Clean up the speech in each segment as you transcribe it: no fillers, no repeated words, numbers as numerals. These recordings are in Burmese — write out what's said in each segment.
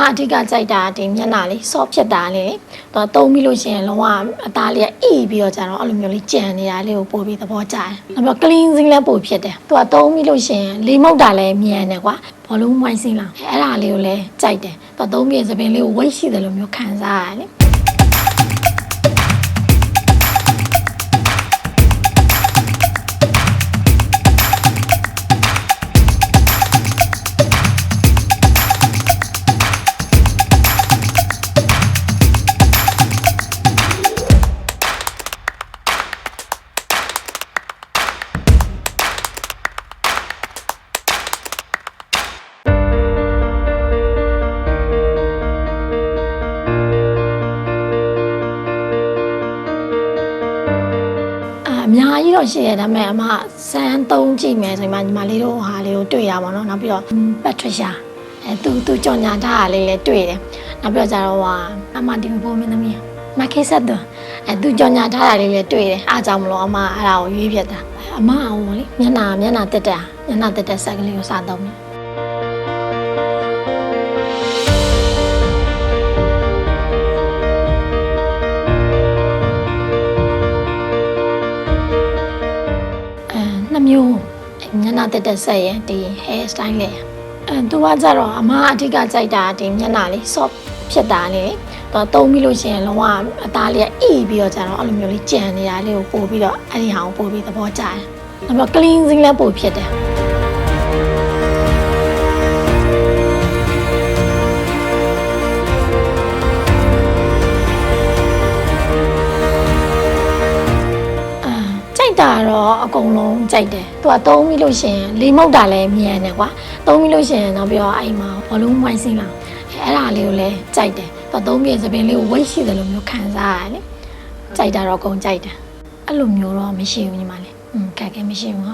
အဓိကကြိုက်တာဒီမျက်နှာလေး soft ဖြစ်တာလေသူသုံးပြီးလို့ရှိရင်လုံးဝအသားလေးအေးပြီးတော့ကျတော့အဲ့လိုမျိုးလေးကြံနေတာလေးကိုပို့ပြီးသဘောကျတယ်။နောက်ပြီး cleansing လည်းပို့ဖြစ်တယ်။သူကသုံးပြီးလို့ရှိရင်လေမုတ်တာလည်းမြန်တယ်ကွာ။ဘောလုံးဝိုင်းစင်းလာအဲ့ဒါလေးကိုလည်းကြိုက်တယ်။သူသုံးပြီးသပင်လေးကို weight ရှိတယ်လို့မျိုးခံစားရတယ်လေ။အများကြီးတော့ရှိရဒါပေမဲ့အမစမ်းသုံးကြည့်မယ်ဆိုရင်ညီမလေးတို့ဟာလေးကိုတွေ့ရပါတော့နောက်ပြီးတော့ပတ်ထရရှာသူကြော်ညာထားတာလေးလည်းတွေ့တယ်နောက်ပြီးတော့ကျတော့အမဒီဘိုးမင်းသမီးမခေဆက်တော့သူကြော်ညာထားတာလေးလည်းတွေ့တယ်အားကြောင့်မလို့အမအဲ့ဒါကိုရွေးပြတာအမအောင်လေမျက်နှာတက်တဲ့ဆက်ကလေးကိုစသုံးမယ်မျိုးမျက်နှာတက်တဲ့ဆက်ရဲ့ဒီ hair style လေးသူကကြတော့အမအဓိကကြိုက်တာဒီမျက်နှာလေး soft ဖြစ်တာလေသူသုံးပြီးလို့ရှိရင်လုံးဝအသားလေးအေးပြီးတော့ကျတော့အဲ့လိုမျိုးလေးကြံနေတာလေးကိုပို့ပြီးတော့အဲ့ဒီဟာကိုပို့ပြီးသဘောကျတယ်။နောက်ပြီး cleansing လည်းပို့ဖြစ်တယ်တာတော့အကုန်လုံးကြိုက်တယ်သူကသုံးပြီးလို့ရှိရင်လေမုတ်တာလည်းမြန်တယ်ကွာသုံးပြီးလို့ရှိရင်နောက်ပြီးတော့အဲ့မှာဘောလုံးဝိုင်းစင်းလာအဲ့ဒါလေးကိုလည်းကြိုက်တယ်သူသုံးပြီးသပင်လေးကို weight ရှိတယ်လို့မျိုးခံစားရတယ်လေကြိုက်တာတော့အကုန်ကြိုက်တယ်အဲ့လိုမျိုးတော့မရှိဘူးညီမလေးခက်ခဲမရှိဘူးဟ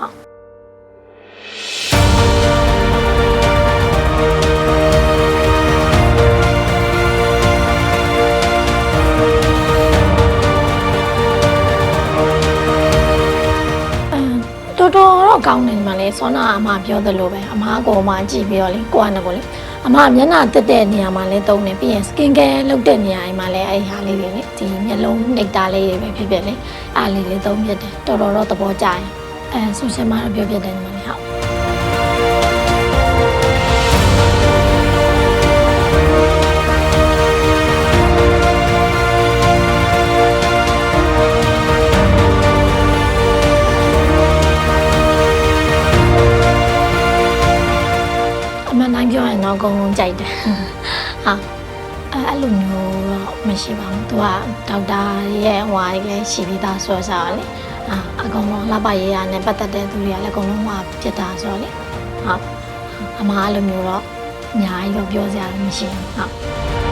ုတ်တော်တော့ကောင်းတယ်မှာလေစောနာအမပြောသလိုပဲအမကိုမှကြည့်ပြီးတော့လေကိုကနဲ့ကိုလေအမမျက်နှာတက်တဲ့နေရာမှာလည်းသုံးတယ်ပြီးရင် skin care လုပ်တဲ့နေရာအိမ်မှာလည်းအဲ့ဟာလေးတွေလေဒီမျက်လုံးနှိပ်တာလေးတွေပဲဖြစ်ဖြစ်လေအားလေးလေးသုံးပြတယ်တော်တော့သဘောကျရင်ဆူရှင်မတော့ပြောပြတယ်ညီမလေးဟုတ်နိုင်ပြောရင်တော့အကုန်လုံးကြိုက်တယ်ဟာအဲ့လိုမျိုးတော့မရှိပါဘူးသူကဒေါက်တာရဲ့ဟွာလေးရှိပြီးသားဆိုတော့လေအကုန်လုံးလှပရေးရနဲ့ပတ်သက်တဲ့သူတွေကလည်းအကုန်လုံးဟွာဖြစ်တာဆိုတော့လေဟုတ်အမအဲ့လိုမျိုးတော့အများကြီးတော့ပြောစရာမရှိဘူးဟုတ်